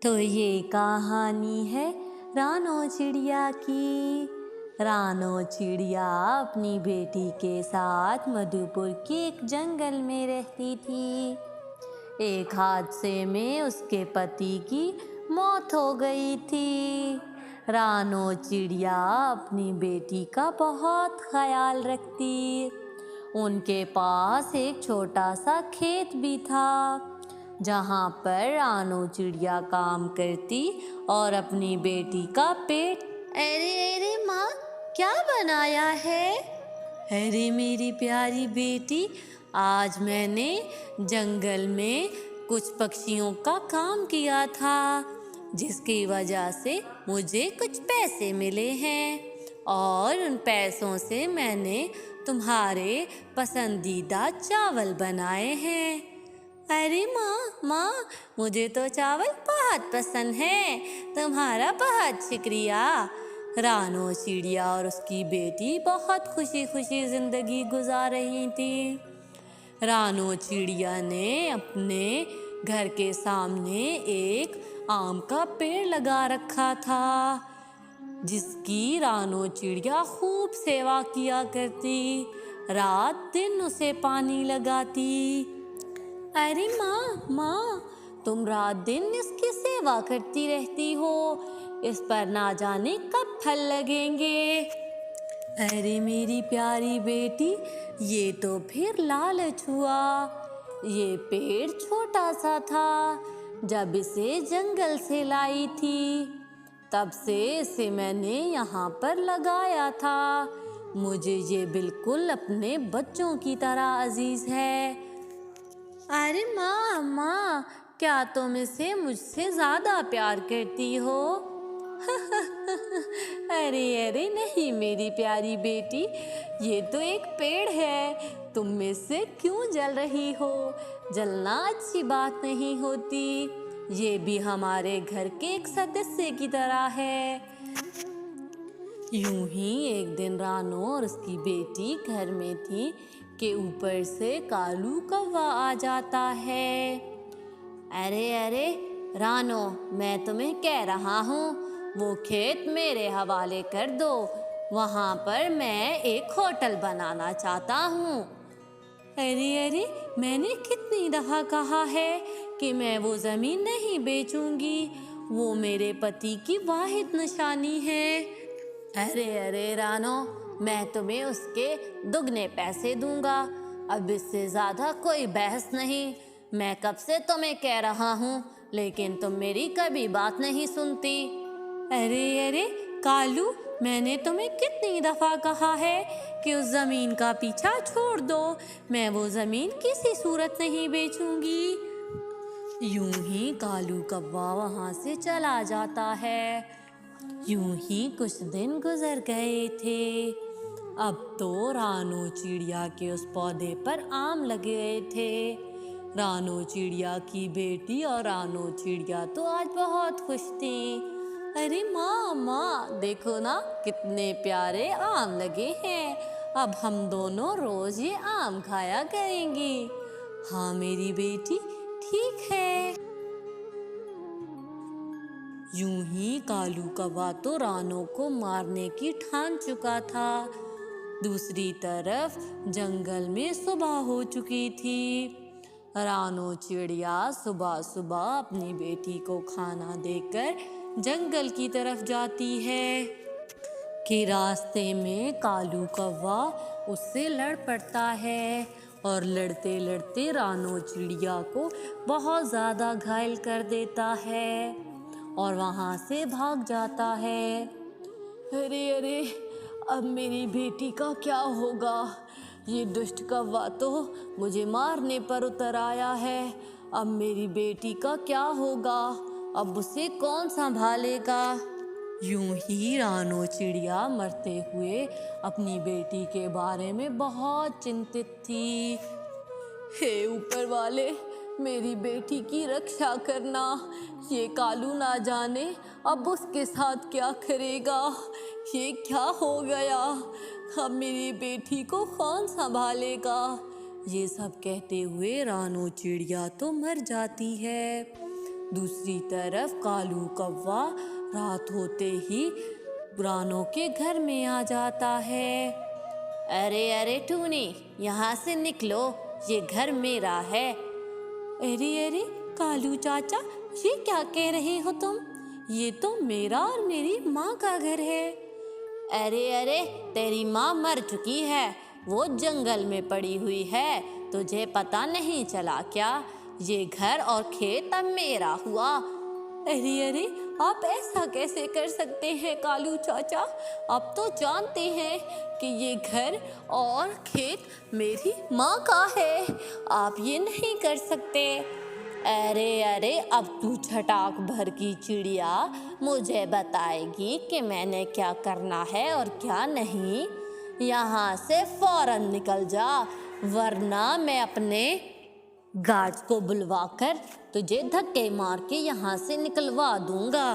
तो ये कहानी है रानो चिड़िया की। रानो चिड़िया अपनी बेटी के साथ मधुपुर के एक जंगल में रहती थी। एक हादसे में उसके पति की मौत हो गई थी। रानो चिड़िया अपनी बेटी का बहुत ख्याल रखती। उनके पास एक छोटा सा खेत भी था जहाँ पर रानो चिड़िया काम करती और अपनी बेटी का पेट। अरे अरे माँ, क्या बनाया है? अरे मेरी प्यारी बेटी, आज मैंने जंगल में कुछ पक्षियों का काम किया था जिसकी वजह से मुझे कुछ पैसे मिले हैं और उन पैसों से मैंने तुम्हारे पसंदीदा चावल बनाए हैं। अरे माँ, मुझे तो चावल बहुत पसंद है। तुम्हारा बहुत शुक्रिया। रानो चिड़िया और उसकी बेटी बहुत खुशी खुशी जिंदगी गुजार रही थी। रानो चिड़िया ने अपने घर के सामने एक आम का पेड़ लगा रखा था जिसकी रानो चिड़िया खूब सेवा किया करती। रात दिन उसे पानी लगाती। अरे माँ, तुम रात दिन इसकी सेवा करती रहती हो, इस पर ना जाने कब फल लगेंगे। अरे मेरी प्यारी बेटी, ये तो फिर लालच हुआ। ये पेड़ छोटा सा था जब इसे जंगल से लाई थी, तब से इसे मैंने यहाँ पर लगाया था। मुझे ये बिल्कुल अपने बच्चों की तरह अजीज है। अरे माँ, क्या तुम इसे मुझसे ज़्यादा प्यार करती हो? अरे नहीं मेरी प्यारी बेटी, ये तो एक पेड़ है। तुम इससे क्यों जल रही हो? जलना अच्छी बात नहीं होती। ये भी हमारे घर के एक सदस्य की तरह है। यूं ही एक दिन रानो और उसकी बेटी घर में थी कि ऊपर से कालू कौवा आ जाता है। अरे रानो, मैं तुम्हें कह रहा हूँ, वो खेत मेरे हवाले कर दो। वहाँ पर मैं एक होटल बनाना चाहता हूँ। अरे मैंने कितनी दफ़ा कहा है कि मैं वो ज़मीन नहीं बेचूंगी। वो मेरे पति की वाहिद निशानी है। अरे रानो, मैं तुम्हें उसके दुगने पैसे दूंगा। अब इससे ज़्यादा कोई बहस नहीं। मैं कब से तुम्हें कह रहा हूँ, लेकिन तुम मेरी कभी बात नहीं सुनती। अरे कालू, मैंने तुम्हें कितनी दफ़ा कहा है कि उस ज़मीन का पीछा छोड़ दो। मैं वो ज़मीन किसी सूरत नहीं बेचूंगी। यूं ही कालू कौवा वहाँ से चला जाता है। यूं ही कुछ दिन गुजर गए थे। अब तो रानो चिड़िया के उस पौधे पर आम लगे गए थे। रानो चिड़िया की बेटी और रानो चिड़िया तो आज बहुत खुश थी। अरे माँ, देखो ना कितने प्यारे आम लगे हैं। अब हम दोनों रोज ये आम खाया करेंगे। हाँ मेरी बेटी, ठीक है। यूं ही कालू कौवा तो रानो को मारने की ठान चुका था। दूसरी तरफ जंगल में सुबह हो चुकी थी। रानो चिड़िया सुबह सुबह अपनी बेटी को खाना देकर जंगल की तरफ जाती है कि रास्ते में कालू कौवा उससे लड़ पड़ता है और लड़ते लड़ते रानो चिड़िया को बहुत ज़्यादा घायल कर देता है और वहाँ से भाग जाता है। अरे अब मेरी बेटी का क्या होगा? ये दुष्ट कौवा तो मुझे मारने पर उतर आया है। अब मेरी बेटी का क्या होगा? अब उसे कौन संभालेगा? यूं ही रानो चिड़िया मरते हुए अपनी बेटी के बारे में बहुत चिंतित थी। हे ऊपर वाले, मेरी बेटी की रक्षा करना। ये कालू ना जाने अब उसके साथ क्या करेगा। ये क्या हो गया? अब मेरी बेटी को कौन संभालेगा? ये सब कहते हुए रानो चिड़िया तो मर जाती है। दूसरी तरफ कालू कौवा रात होते ही रानो के घर में आ जाता है। अरे अरे टूनी, यहाँ से निकलो, ये घर मेरा है। अरे अरे कालू चाचा, ये क्या कह रहे हो तुम? ये तो मेरा और मेरी माँ का घर है। अरे अरे, तेरी माँ मर चुकी है, वो जंगल में पड़ी हुई है, तुझे पता नहीं चला क्या? ये घर और खेत अब मेरा हुआ। अरे अरे, आप ऐसा कैसे कर सकते हैं कालू चाचा? आप तो जानते हैं कि ये घर और खेत मेरी माँ का है, आप ये नहीं कर सकते। अरे अरे, अब तू छटाक भर की चिड़िया मुझे बताएगी कि मैंने क्या करना है और क्या नहीं। यहाँ से फौरन निकल जा, वरना मैं अपने गार्ड्स को बुलवाकर तुझे धक्के मार के यहाँ से निकलवा दूंगा।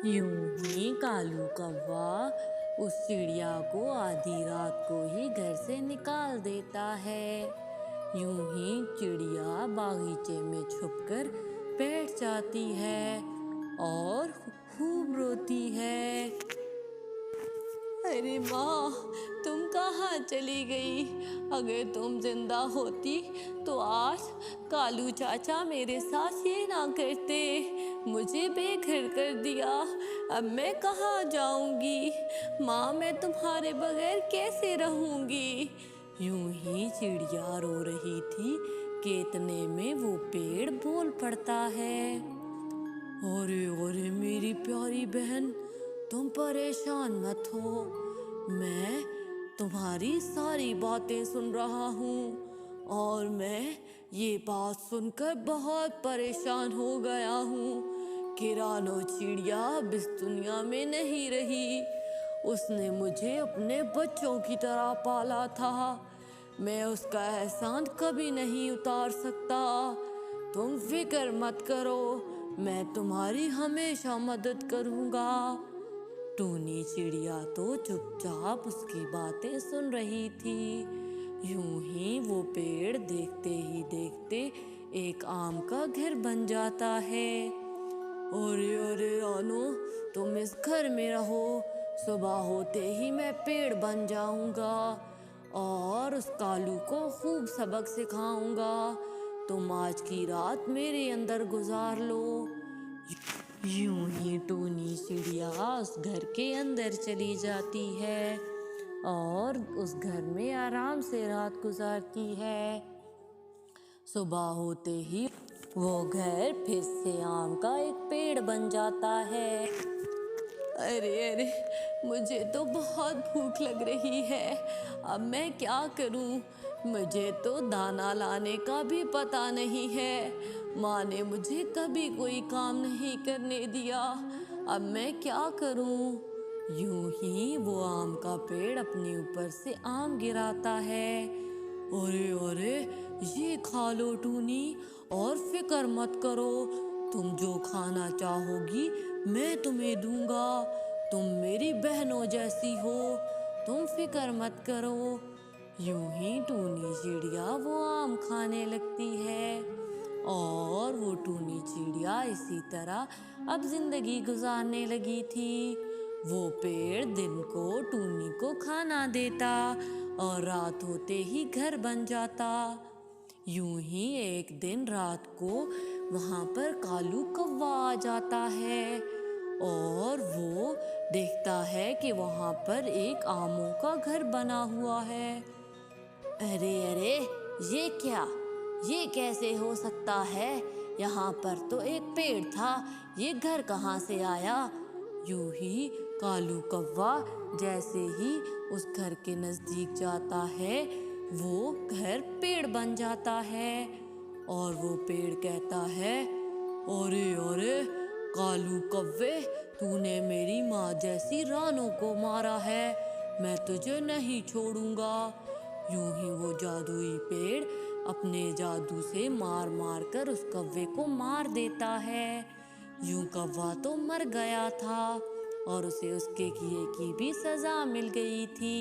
यूं ही कालू कौवा उस चिड़िया को आधी रात को ही घर से निकाल देता है। यूं ही चिड़िया बागीचे में छुपकर बैठ जाती है और खूब रोती है। अरे माँ, तुम कहाँ चली गई? अगर तुम जिंदा होती तो आज कालू चाचा मेरे साथ ये ना करते, मुझे बेघर कर दिया। अब मैं कहाँ जाऊंगी? माँ, मैं तुम्हारे बगैर कैसे रहूंगी? यूं ही चिड़िया रो रही थी कि इतने में वो पेड़ बोल पड़ता है। अरे अरे मेरी प्यारी बहन, तुम परेशान मत हो, मैं तुम्हारी सारी बातें सुन रहा हूँ और मैं ये बात सुनकर बहुत परेशान हो गया हूँ कि रानो चिड़िया अब इस दुनिया में नहीं रही। उसने मुझे अपने बच्चों की तरह पाला था, मैं उसका एहसान कभी नहीं उतार सकता। तुम फिक्र मत करो, मैं तुम्हारी हमेशा मदद करूँगा। टूनी चिड़िया तो चुपचाप उसकी बातें सुन रही थी। यूं ही वो पेड़ देखते ही देखते एक आम का घर बन जाता है। अरे अरे रानो, तुम इस घर में रहो, सुबह होते ही मैं पेड़ बन जाऊंगा और उस कालू को खूब सबक सिखाऊंगा। तुम आज की रात मेरे अंदर गुजार लो। यूं ही टूनी चिड़िया उस घर के अंदर चली जाती है और उस घर में आराम से रात गुजारती है। सुबह होते ही वो घर फिर से आम का एक पेड़ बन जाता है। अरे अरे, मुझे तो बहुत भूख लग रही है, अब मैं क्या करूं? मुझे तो दाना लाने का भी पता नहीं है, माँ ने मुझे कभी कोई काम नहीं करने दिया, अब मैं क्या करूं? यूं ही वो आम का पेड़ अपने ऊपर से आम गिराता है। अरे अरे, ये खा लो टूनी और फिक्र मत करो, तुम जो खाना चाहोगी मैं तुम्हें दूंगा, तुम मेरी बहनों जैसी हो, तुम फिक्र मत करो। यूं ही टूनी चिड़िया वो आम खाने लगती है और वो टूनी चिड़िया इसी तरह अब जिंदगी गुजारने लगी थी। वो पेड़ दिन को टूनी को खाना देता और रात होते ही घर बन जाता। यूं ही एक दिन रात को वहां पर कालू कौवा आ जाता है और वो देखता है कि वहां पर एक आमों का घर बना हुआ है। अरे अरे, ये क्या, ये कैसे हो सकता है? यहाँ पर तो एक पेड़ था, ये घर कहाँ से आया? यूं ही कालू कौवा जैसे ही उस घर के नजदीक जाता है, वो घर पेड़ बन जाता है और वो पेड़ कहता है, अरे अरे कालू कौवे, तूने मेरी माँ जैसी रानो को मारा है, मैं तुझे नहीं छोड़ूंगा। यूं ही वो जादुई पेड़ अपने जादू से मार मार कर उस कौवे को मार देता है। यूं कौवा तो मर गया था और उसे उसके किए की भी सजा मिल गई थी।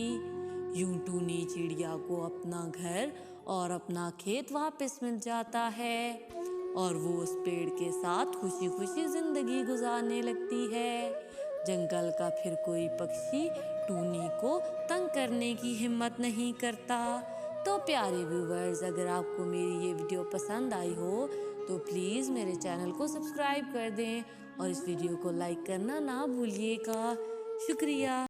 यूं टूनी चिड़िया को अपना घर और अपना खेत वापस मिल जाता है और वो उस पेड़ के साथ खुशी खुशी जिंदगी गुजारने लगती है। जंगल का फिर कोई पक्षी टूनी को तंग करने की हिम्मत नहीं करता। तो प्यारे व्यूवर्स, अगर आपको मेरी ये वीडियो पसंद आई हो तो प्लीज़ मेरे चैनल को सब्सक्राइब कर दें और इस वीडियो को लाइक करना ना भूलिएगा। शुक्रिया।